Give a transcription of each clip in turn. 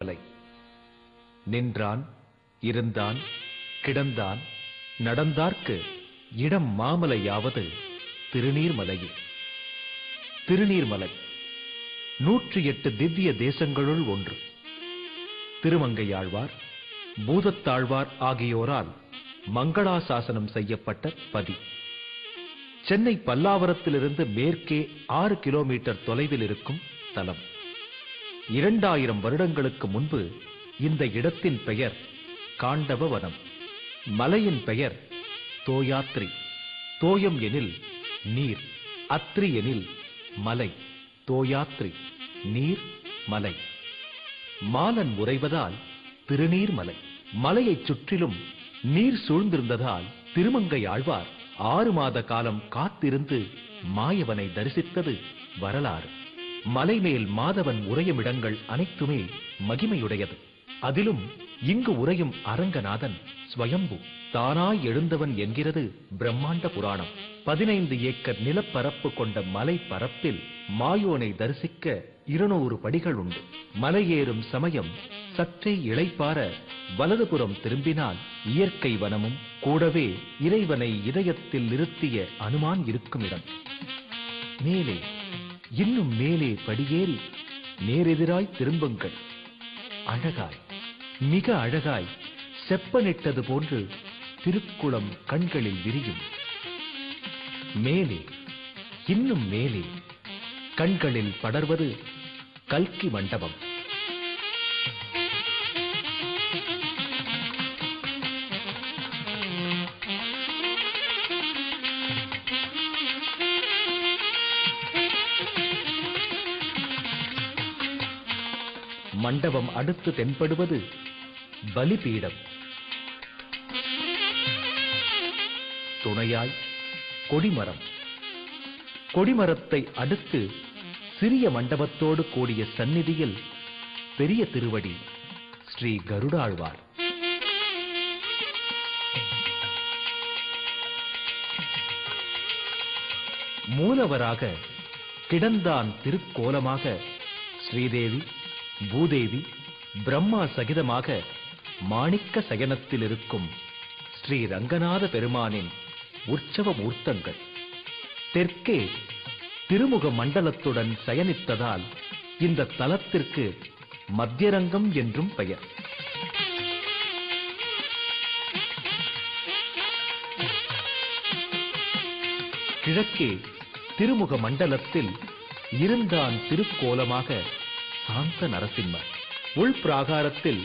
மலை. நின்றான், இருந்தான், கிடந்தான், நடந்தார்க்கு இடம் மாமலையாவது திருநீர்மலையே. திருநீர்மலை 108 திவ்ய தேசங்களுள் ஒன்று. திருமங்கையாழ்வார், பூதத்தாழ்வார் ஆகியோரால் மங்களாசாசனம் செய்யப்பட்ட பதி. சென்னை பல்லாவரத்திலிருந்து மேற்கே 6 கிலோமீட்டர் தொலைவில் இருக்கும் தலம். 2000 வருடங்களுக்கு முன்பு இந்த இடத்தின் பெயர் காண்டவ வனம். மலையின் பெயர் தோயாத்ரி. தோயம் எனில் நீர், அத்ரி எனில் மலை. தோயாத்ரி நீர், மலை. மாலன் உறைவதால் திருநீர்மலை. மலையைச் சுற்றிலும் நீர் சூழ்ந்திருந்ததால் திருமங்கை ஆழ்வார் 6 மாத காலம் காத்திருந்து மாயவனை தரிசித்தது வரலாறு. மலைமேல் மாதவன் உறையும் இடங்கள் அனைத்துமே மகிமையுடையது. அதிலும் இங்கு உறையும் அரங்கநாதன் ஸ்வயம்பு, தானாய் எழுந்தவன் என்கிறது பிரம்மாண்ட புராணம். 15 ஏக்கர் நிலப்பரப்பு கொண்ட மலை பரப்பில் மாயோனை தரிசிக்க 200 படிகள் உண்டு. மலையேறும் சமயம் சற்றே இளைப்பாற வலதுபுறம் திரும்பினால் இயற்கை வனமும் கூடவே இறைவனை இதயத்தில் நிறுத்திய அனுமான் இருக்கும் இடம். மேலே, இன்னும் மேலே படியேறி நேரெதிராய் திரும்புங்கள். அழகாய், மிக அழகாய் செப்பனிட்டது போன்று திருக்குளம் கண்களில் விரியும். மேலே, இன்னும் மேலே கண்களில் படர்வது கல்கி மண்டபம். மண்டபம் அடுத்து தென்படுவது பலிபீடம். துணையாய் கொடிமரம். கொடிமரத்தை அடுத்து சிறிய மண்டபத்தோடு கூடிய சந்நிதியில் பெரிய திருவடி ஸ்ரீ கருடாழ்வார். மூலவராக கிடந்தான் திருக்கோலமாக ஸ்ரீதேவி, பூதேவி, பிரம்மா சகிதமாக மாணிக்க சயனத்தில் இருக்கும் ஸ்ரீ ரங்கநாத பெருமானின் உற்சவ மூர்த்தங்கள். தெற்கே திருமுக மண்டலத்துடன் சயனித்ததால் இந்த தலத்திற்கு மத்தியரங்கம் என்றும் பெயர். கிழக்கே திருமுக மண்டலத்தில் இருந்தான் திருக்கோலமாக சாந்த நரசிம்மர். உள் பிராகாரத்தில்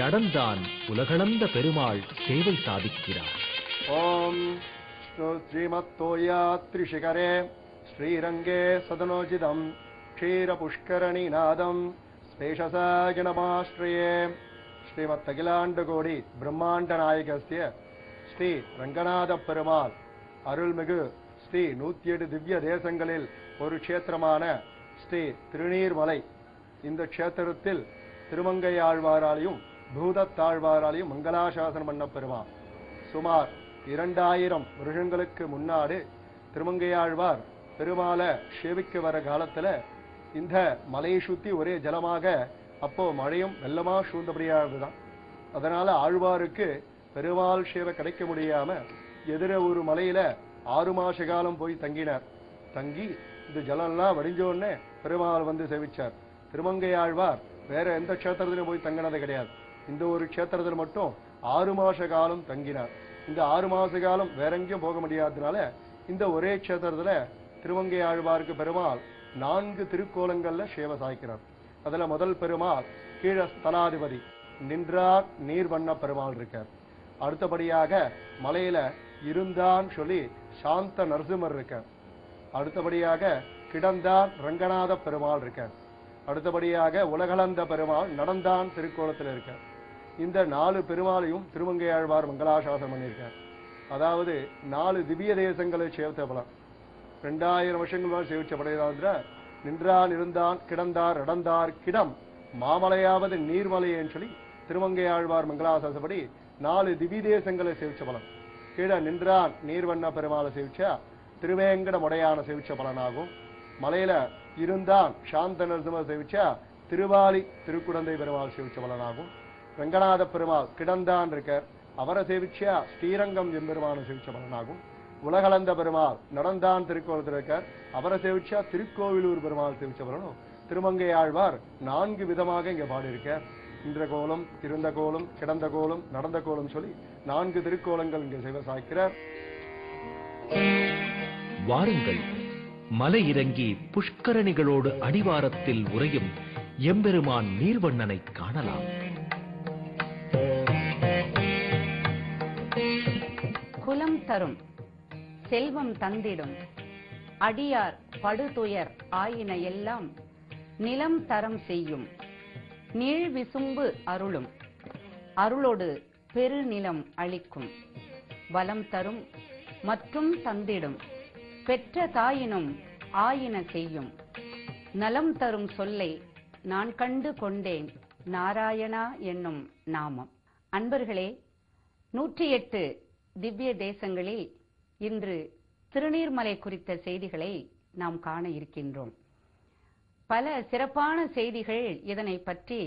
நடந்தான் உலகளந்த பெருமாள் சேவை சாதிக்கிறார். ஓம் ஸ்ரீமத்தோயாத்ரிசிகரே ஸ்ரீரங்கே சதனோஜிதம் க்ஷீர புஷ்கரணீநாதம் ஸ்பேஷசாயனமாஸ்ரயே. ஸ்ரீமத் அகிலாண்டகோடி பிரம்மாண்ட நாயகஸ்ய ஸ்ரீ ரங்கநாத பெருமாள் அருள்மிகு ஸ்ரீ 108 திவ்ய தேசங்களில் ஒரு க்ஷேத்திரமான ஸ்ரீ திருநீர்மலை. இந்த க்ஷேத்திரத்தில் திருமங்கையாழ்வாராலையும் பூதத்தாழ்வாராலையும் மங்களாசாசனம் பண்ண பெருமாள். சுமார் 2000 வருஷங்களுக்கு முன்னாடி திருமங்கையாழ்வார் பெருமாளை சேவிக்க வர காலத்துல இந்த மலையை சுத்தி ஒரே ஜலமாக, அப்போ மழையும் வெள்ளமா சூழ்ந்தபடியானதுதான். அதனால ஆழ்வாருக்கு பெருமாள் சேவை கிடைக்க முடியாம எதிர ஒரு மலையில 6 மாச காலம் போய் தங்கினார். தங்கி இந்த ஜலம்லாம் வடிஞ்சோடனே பெருமாள் வந்து சேவிச்சார். திருமங்கையாழ்வார் வேற எந்த க்ஷேத்திரத்திலும் போய் தங்கினது கிடையாது. இந்த ஒரு க்ஷேத்திரத்தில் மட்டும் 6 மாச காலம் தங்கினார். இந்த 6 மாச காலம் வேற எங்கேயும் போக முடியாததுனால இந்த ஒரே க்ஷேத்திரத்துல திருமங்கையாழ்வாருக்கு பெருமாள் 4 திருக்கோலங்கள்ல சேவை சாய்க்கிறார். அதுல முதல் பெருமாள் கீழ ஸ்தலாதிபதி நின்றார் நீர் வண்ண பெருமாள் இருக்கார். அடுத்தபடியாக மலையில இருந்தான் சொல்லி சாந்த நரசிம்மர் இருக்கார். அடுத்தபடியாக கிடந்தான் ரங்கநாத பெருமாள் இருக்கார். அடுத்தபடியாக உலகளந்த பெருமாள் நடந்தான் திருக்கோலத்தில் இருக்கார். இந்த 4 பெருமாளையும் திருமங்கையாழ்வார் மங்களாசாசனம் பண்ணியிருக்கார். அதாவது 4 திவ்ய தேசங்களை சேவித்த பலம். 2000 வருஷங்கள் சேவிச்சப்படையதான்ற நின்றான், இருந்தான், கிடந்தார், நடந்தார், கிடம் மாமலையாவது நீர்மலையேன்னு சொல்லி திருமங்கையாழ்வார் மங்களாசாசனப்படி 4 திவ்ய தேசங்களை சேவிச்ச பலம். கீழே நின்றான் நீர்வண்ண பெருமாளை சேவிச்சா திருவேங்கட முடையான சேவிச்ச பலனாகும். மலையில இருந்தான் சாந்த நரசிம்மர் சேவிச்சா திருவாலி திருக்குடந்தை பெருமாள் சேவிச்ச பலனாகும். ரங்கநாத பெருமாள் கிடந்தான் இருக்கார், அவரை சேவிச்சா ஸ்ரீரங்கம் எம்பெருமான சேவிச்ச பலனாகும். உலகளந்த பெருமாள் நடந்தான் திருக்கோலத்தில் இருக்கார், அவரை சேவிச்சா திருக்கோவிலூர் பெருமாள் சேவிச்ச பலனும். திருமங்கை ஆழ்வார் 4 விதமாக இங்க பாடியிருக்கார். இன்ற கோலம், இருந்த கோலம், கிடந்த கோலம், நடந்த கோலம் சொல்லி 4 திருக்கோலங்கள் இங்கே செய்வ சாய்க்கிறார். வாருங்கள், மலை இறங்கி புஷ்கரணிகளோடு அடிவாரத்தில் உறையும் எம்பெருமான் நீர்வண்ணனை காணலாம். குலம் தரும் செல்வம் தந்திடும் அடியார் படுதுயர் ஆயின எல்லாம் நிலம் தரம் செய்யும் நீள் விசும்பு அருளும் அருளோடு பெருநிலம் அளிக்கும் வலம் தரும் மற்றும் தந்திடும் பெற்ற தாயினும் ஆயின செய்யும் நலம் தரும் சொல்லை நான் கண்டு கொண்டேன் நாராயணா என்னும் நாமம். அன்பர்களே, 108 திவ்ய தேசங்களில் இன்று திருநீர்மலை குறித்த செய்திகளை நாம் காண இருக்கின்றோம். பல சிறப்பான செய்திகள் இதனை பற்றி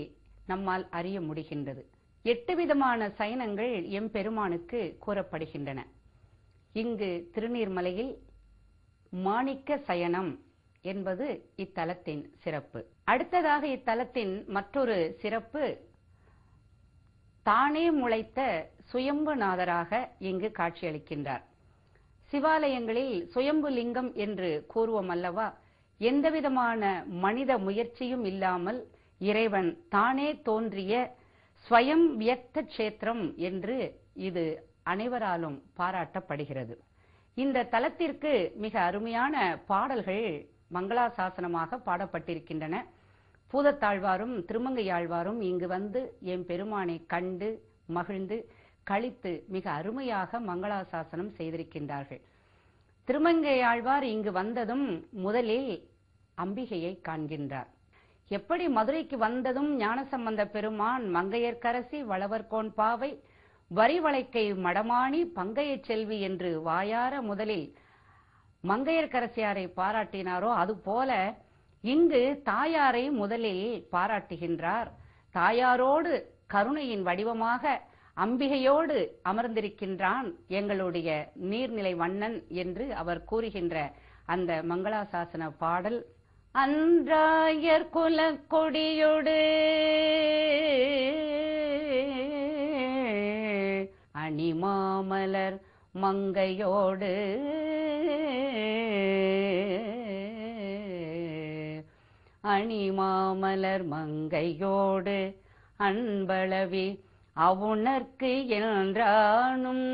நம்மால் அறிய முடிகின்றது. 8 விதமான சயனங்கள் எம்பெருமானுக்கு கூறப்படுகின்றன. இங்கு திருநீர்மலையில் மாணிக்க சயனம் என்பது இத்தலத்தின் சிறப்பு. அடுத்ததாக இத்தலத்தின் மற்றொரு சிறப்பு, தானே முளைத்த சுயம்புநாதராக இங்கு காட்சியளிக்கின்றார். சிவாலயங்களில் சுயம்பு லிங்கம் என்று கூறுவோம் அல்லவா? எந்தவிதமான மனித முயற்சியும் இல்லாமல் இறைவன் தானே தோன்றிய ஸ்வயம் வியக்த கஷேத்திரம் என்று இது அனைவராலும் பாராட்டப்படுகிறது. இந்த தலத்திற்கு மிக அருமையான பாடல்கள் மங்களாசாசனமாக பாடப்பட்டிருக்கின்றன. பூதத்தாழ்வாரும் திருமங்கையாழ்வாரும் இங்கு வந்து எம்பெருமானை கண்டு மகிழ்ந்து களித்து மிக அருமையாக மங்களாசாசனம் செய்திருக்கின்றார்கள். திருமங்கையாழ்வார் இங்கு வந்ததும் முதலில் அம்பிகையை காண்கின்றார். எப்படி மதுரைக்கு வந்ததும் ஞானசம்பந்த பெருமான் மங்கையர்க்கரசி வளவர்கோன் பாவை வரிவளைக்கை மடமாணி பங்கைய செல்வி என்று வாயார முதலில் மங்கையர்க்கரசியாரை பாராட்டினாரோ, அதுபோல இங்கு தாயாரை முதலில் பாராட்டுகின்றார். தாயாரோடு கருணையின் வடிவமாக அம்பிகையோடு அமர்ந்திருக்கின்றான் எங்களுடைய நீர்நிலை வண்ணன் என்று அவர் கூறுகின்ற அந்த மங்களாசாசன பாடல், அன்றாயர் குலக்கொடியோடு அணிமாமலர் மங்கையோடு அணிமாமலர் மங்கையோடு அன்பளவி அவுணர்க்கு என்றானும்